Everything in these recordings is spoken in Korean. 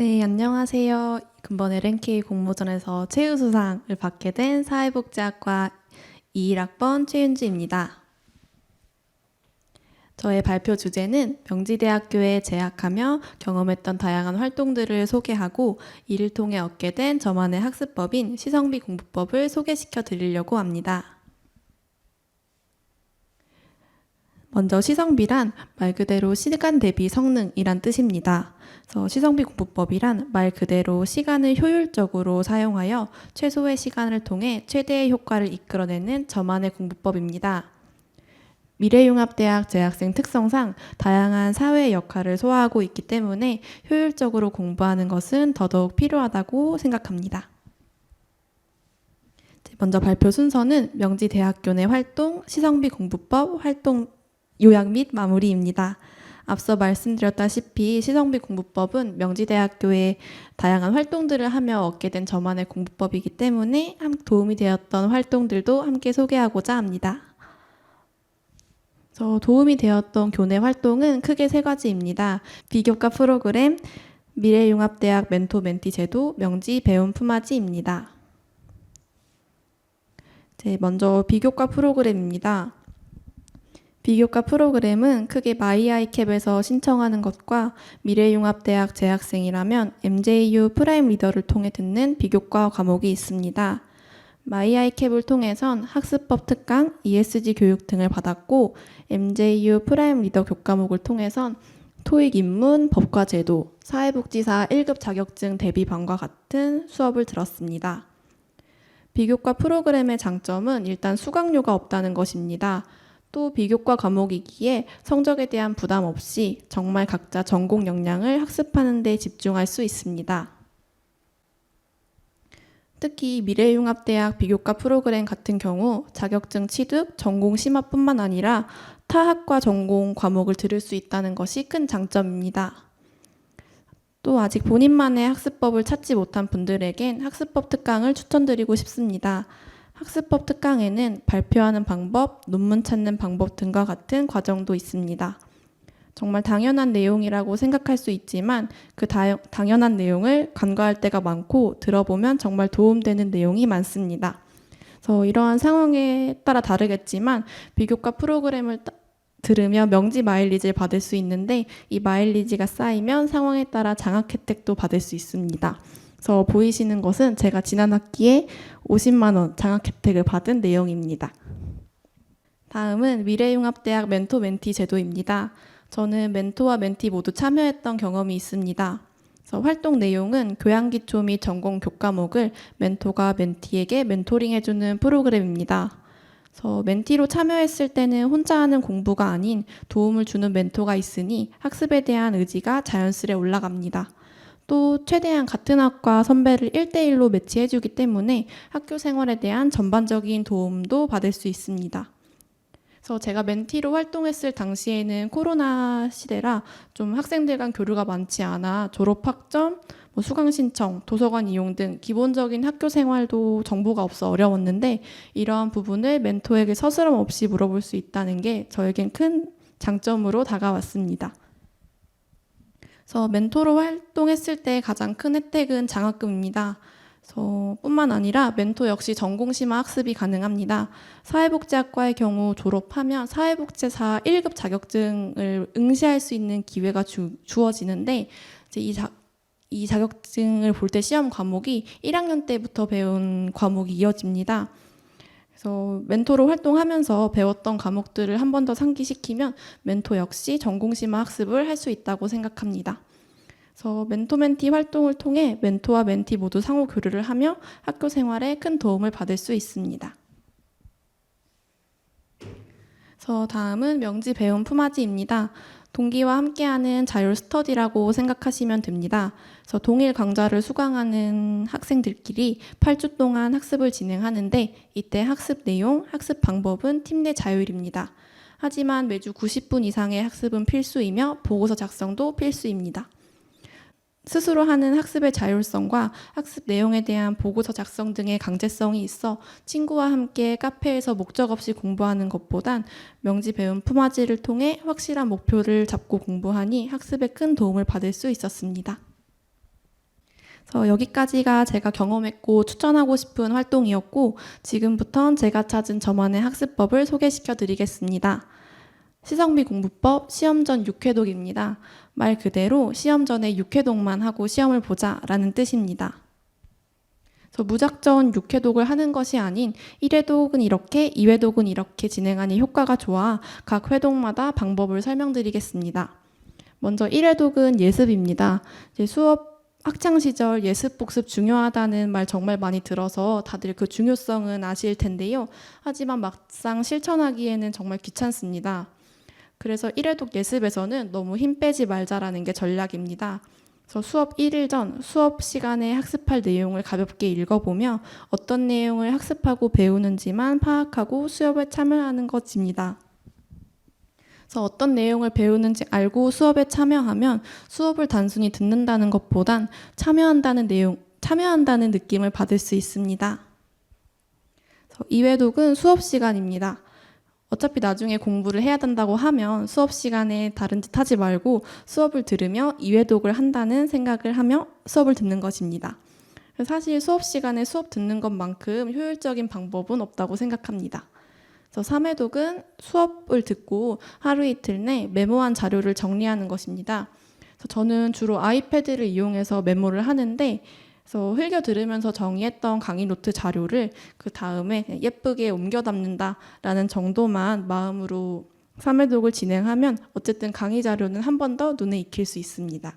네, 안녕하세요. 이번 LNK 공모전에서 최우수상을 받게 된 사회복지학과 21학번 최윤주입니다. 저의 발표 주제는 명지대학교에 재학하며 경험했던 다양한 활동들을 소개하고 이를 통해 얻게 된 저만의 학습법인 시성비 공부법을 소개시켜 드리려고 합니다. 먼저 시성비란 말 그대로 시간 대비 성능이란 뜻입니다. 그래서 시성비 공부법이란 말 그대로 시간을 효율적으로 사용하여 최소의 시간을 통해 최대의 효과를 이끌어내는 저만의 공부법입니다. 미래융합대학 재학생 특성상 다양한 사회의 역할을 소화하고 있기 때문에 효율적으로 공부하는 것은 더더욱 필요하다고 생각합니다. 먼저 발표 순서는 명지대학교 내 활동, 시성비 공부법, 활동 요약 및 마무리입니다. 앞서 말씀드렸다시피 시성비 공부법은 명지대학교의 다양한 활동들을 하며 얻게 된 저만의 공부법이기 때문에 도움이 되었던 활동들도 함께 소개하고자 합니다. 도움이 되었던 교내 활동은 크게 세 가지입니다. 비교과 프로그램, 미래융합대학 멘토 멘티 제도, 명지 배움 품앗이입니다. 먼저 비교과 프로그램입니다. 비교과 프로그램은 크게 마이아이캡에서 신청하는 것과 미래융합대학 재학생이라면 MJU 프라임 리더를 통해 듣는 비교과 과목이 있습니다. 마이아이캡을 통해선 학습법 특강, ESG 교육 등을 받았고 MJU 프라임 리더 교과목을 통해선 토익 입문, 법과 제도, 사회복지사 1급 자격증 대비반과 같은 수업을 들었습니다. 비교과 프로그램의 장점은 일단 수강료가 없다는 것입니다. 또 비교과 과목이기에 성적에 대한 부담 없이 정말 각자 전공 역량을 학습하는 데 집중할 수 있습니다. 특히 미래융합대학 비교과 프로그램 같은 경우 자격증 취득, 전공 심화뿐만 아니라 타 학과 전공 과목을 들을 수 있다는 것이 큰 장점입니다. 또 아직 본인만의 학습법을 찾지 못한 분들에겐 학습법 특강을 추천드리고 싶습니다. 학습법 특강에는 발표하는 방법, 논문 찾는 방법 등과 같은 과정도 있습니다. 정말 당연한 내용이라고 생각할 수 있지만 그 당연한 내용을 간과할 때가 많고 들어보면 정말 도움되는 내용이 많습니다. 그래서 이러한 상황에 따라 다르겠지만 비교과 프로그램을 들으며 명지 마일리지를 받을 수 있는데 이 마일리지가 쌓이면 상황에 따라 장학 혜택도 받을 수 있습니다. 그래서 보이시는 것은 제가 지난 학기에 50만 원 장학 혜택을 받은 내용입니다. 다음은 미래융합대학 멘토 멘티 제도입니다. 저는 멘토와 멘티 모두 참여했던 경험이 있습니다. 그래서 활동 내용은 교양기초 및 전공 교과목을 멘토가 멘티에게 멘토링해주는 프로그램입니다. 그래서 멘티로 참여했을 때는 혼자 하는 공부가 아닌 도움을 주는 멘토가 있으니 학습에 대한 의지가 자연스레 올라갑니다. 또 최대한 같은 학과 선배를 1대1로 매치해주기 때문에 학교 생활에 대한 전반적인 도움도 받을 수 있습니다. 그래서 제가 멘티로 활동했을 당시에는 코로나 시대라 좀 학생들 간 교류가 많지 않아 졸업학점, 수강 신청, 도서관 이용 등 기본적인 학교 생활도 정보가 없어 어려웠는데 이러한 부분을 멘토에게 서스럼 없이 물어볼 수 있다는 게 저에겐 큰 장점으로 다가왔습니다. 그래서 멘토로 활동했을 때 가장 큰 혜택은 장학금입니다. 뿐만 아니라 멘토 역시 전공심화 학습이 가능합니다. 사회복지학과의 경우 졸업하면 사회복지사 1급 자격증을 응시할 수 있는 기회가 주어지는데 이제 이 자격증을 볼 때 시험 과목이 1학년 때부터 배운 과목이 이어집니다. 그래서 멘토로 활동하면서 배웠던 과목들을 한 번 더 상기시키면 멘토 역시 전공심화 학습을 할 수 있다고 생각합니다. 그래서 멘토 멘티 활동을 통해 멘토와 멘티 모두 상호 교류를 하며 학교 생활에 큰 도움을 받을 수 있습니다. 그래서 다음은 명지 배움 품앗이입니다. 동기와 함께하는 자율 스터디라고 생각하시면 됩니다. 그래서 동일 강좌를 수강하는 학생들끼리 8주 동안 학습을 진행하는데 이때 학습 내용, 학습 방법은 팀 내 자율입니다. 하지만 매주 90분 이상의 학습은 필수이며 보고서 작성도 필수입니다. 스스로 하는 학습의 자율성과 학습 내용에 대한 보고서 작성 등의 강제성이 있어 친구와 함께 카페에서 목적 없이 공부하는 것보단 명지 배움 품앗이를 통해 확실한 목표를 잡고 공부하니 학습에 큰 도움을 받을 수 있었습니다. 그래서 여기까지가 제가 경험했고 추천하고 싶은 활동이었고, 지금부턴 제가 찾은 저만의 학습법을 소개시켜 드리겠습니다. 시성비 공부법 시험 전 6회독입니다. 말 그대로 시험 전에 6회독만 하고 시험을 보자라는 뜻입니다. 그래서 무작정 6회독을 하는 것이 아닌 1회독은 이렇게, 2회독은 이렇게 진행하니 효과가 좋아 각 회독마다 방법을 설명드리겠습니다. 먼저 1회독은 예습입니다. 이제 수업 학창시절 예습 복습 중요하다는 말 정말 많이 들어서 다들 그 중요성은 아실 텐데요. 하지만 막상 실천하기에는 정말 귀찮습니다. 그래서 1회독 예습에서는 너무 힘 빼지 말자라는 게 전략입니다. 그래서 수업 1일 전 수업 시간에 학습할 내용을 가볍게 읽어보며 어떤 내용을 학습하고 배우는지만 파악하고 수업에 참여하는 것입니다. 그래서 어떤 내용을 배우는지 알고 수업에 참여하면 수업을 단순히 듣는다는 것보단 참여한다는 느낌을 받을 수 있습니다. 2회독은 수업 시간입니다. 어차피 나중에 공부를 해야 된다고 하면 수업 시간에 다른 짓 하지 말고 수업을 들으며 2회독을 한다는 생각을 하며 수업을 듣는 것입니다. 사실 수업 시간에 수업 듣는 것만큼 효율적인 방법은 없다고 생각합니다. 그래서 3회독은 수업을 듣고 하루 이틀 내 메모한 자료를 정리하는 것입니다. 그래서 저는 주로 아이패드를 이용해서 메모를 하는데, 그래서 흘겨 들으면서 정리했던 강의 노트 자료를 그 다음에 예쁘게 옮겨 담는다라는 정도만 마음으로 3회독을 진행하면 어쨌든 강의 자료는 한 번 더 눈에 익힐 수 있습니다.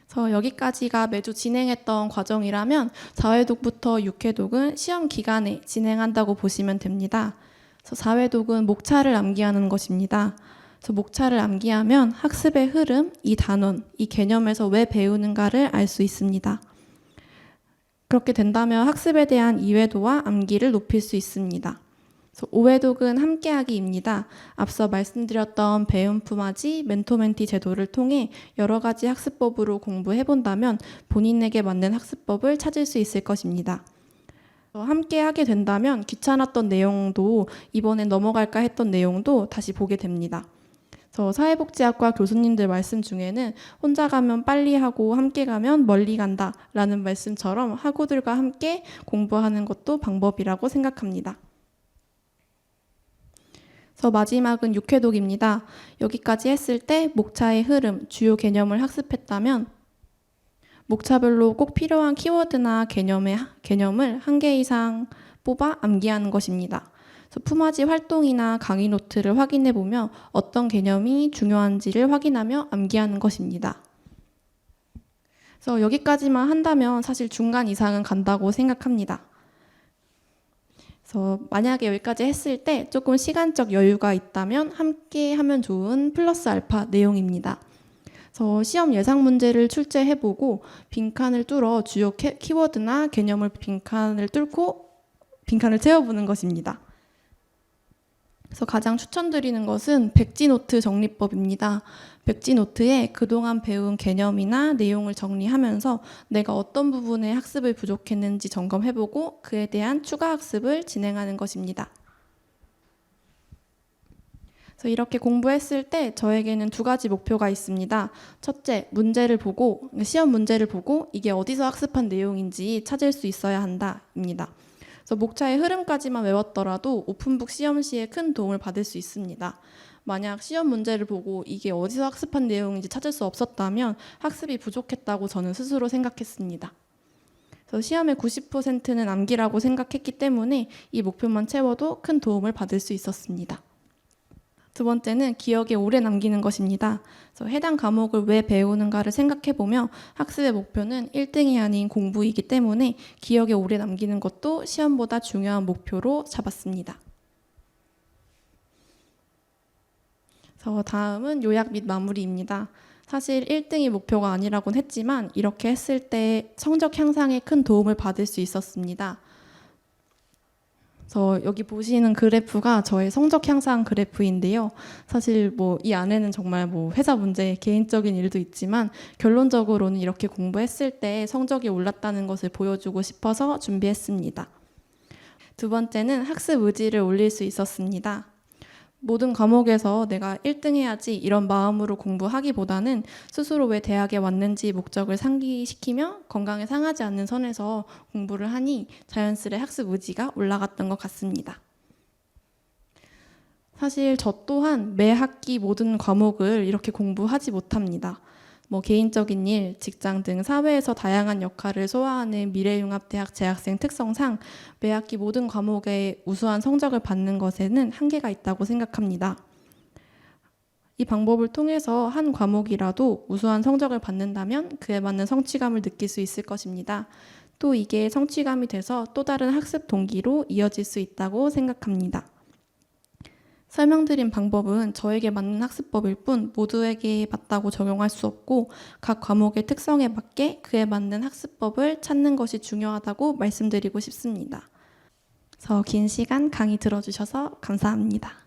그래서 여기까지가 매주 진행했던 과정이라면 4회독부터 6회독은 시험 기간에 진행한다고 보시면 됩니다. 그래서 4회독은 목차를 암기하는 것입니다. 그래서 목차를 암기하면 학습의 흐름, 이 단원, 이 개념에서 왜 배우는가를 알 수 있습니다. 그렇게 된다면 학습에 대한 이해도와 암기를 높일 수 있습니다. 5회독은 함께하기입니다. 앞서 말씀드렸던 배움 품앗이, 멘토멘티 제도를 통해 여러 가지 학습법으로 공부해본다면 본인에게 맞는 학습법을 찾을 수 있을 것입니다. 함께 하게 된다면 귀찮았던 내용도 이번엔 넘어갈까 했던 내용도 다시 보게 됩니다. 사회복지학과 교수님들 말씀 중에는 혼자 가면 빨리 하고 함께 가면 멀리 간다 라는 말씀처럼 학우들과 함께 공부하는 것도 방법이라고 생각합니다. 마지막은 6회독입니다. 여기까지 했을 때 목차의 흐름, 주요 개념을 학습했다면 목차별로 꼭 필요한 키워드나 개념을 한 개 이상 뽑아 암기하는 것입니다. 품앗이 활동이나 강의 노트를 확인해보며 어떤 개념이 중요한지를 확인하며 암기하는 것입니다. 그래서 여기까지만 한다면 사실 중간 이상은 간다고 생각합니다. 그래서 만약에 여기까지 했을 때 조금 시간적 여유가 있다면 함께 하면 좋은 플러스 알파 내용입니다. 그래서 시험 예상 문제를 출제해보고 빈칸을 뚫어 주요 키워드나 개념을 빈칸을 뚫고 빈칸을 채워보는 것입니다. 그래서 가장 추천드리는 것은 백지노트 정리법입니다. 백지노트에 그동안 배운 개념이나 내용을 정리하면서 내가 어떤 부분에 학습을 부족했는지 점검해보고 그에 대한 추가 학습을 진행하는 것입니다. 그래서 이렇게 공부했을 때 저에게는 두 가지 목표가 있습니다. 첫째, 시험 문제를 보고 이게 어디서 학습한 내용인지 찾을 수 있어야 한다입니다. 그래서 목차의 흐름까지만 외웠더라도 오픈북 시험 시에 큰 도움을 받을 수 있습니다. 만약 시험 문제를 보고 이게 어디서 학습한 내용인지 찾을 수 없었다면 학습이 부족했다고 저는 스스로 생각했습니다. 그래서 시험의 90%는 암기라고 생각했기 때문에 이 목표만 채워도 큰 도움을 받을 수 있었습니다. 두 번째는 기억에 오래 남기는 것입니다. 그래서 해당 과목을 왜 배우는가를 생각해보며 학습의 목표는 1등이 아닌 공부이기 때문에 기억에 오래 남기는 것도 시험보다 중요한 목표로 잡았습니다. 그래서 다음은 요약 및 마무리입니다. 사실 1등이 목표가 아니라고는 했지만 이렇게 했을 때 성적 향상에 큰 도움을 받을 수 있었습니다. 그래서 여기 보시는 그래프가 저의 성적 향상 그래프인데요. 사실 이 안에는 정말 회사 문제, 개인적인 일도 있지만 결론적으로는 이렇게 공부했을 때 성적이 올랐다는 것을 보여주고 싶어서 준비했습니다. 두 번째는 학습 의지를 올릴 수 있었습니다. 모든 과목에서 내가 1등 해야지 이런 마음으로 공부하기보다는 스스로 왜 대학에 왔는지 목적을 상기시키며 건강에 상하지 않는 선에서 공부를 하니 자연스레 학습 의지가 올라갔던 것 같습니다. 사실 저 또한 매 학기 모든 과목을 이렇게 공부하지 못합니다. 개인적인 일, 직장 등 사회에서 다양한 역할을 소화하는 미래융합대학 재학생 특성상 매 학기 모든 과목에 우수한 성적을 받는 것에는 한계가 있다고 생각합니다. 이 방법을 통해서 한 과목이라도 우수한 성적을 받는다면 그에 맞는 성취감을 느낄 수 있을 것입니다. 또 이게 성취감이 돼서 또 다른 학습 동기로 이어질 수 있다고 생각합니다. 설명드린 방법은 저에게 맞는 학습법일 뿐 모두에게 맞다고 적용할 수 없고 각 과목의 특성에 맞게 그에 맞는 학습법을 찾는 것이 중요하다고 말씀드리고 싶습니다. 그래서 긴 시간 강의 들어주셔서 감사합니다.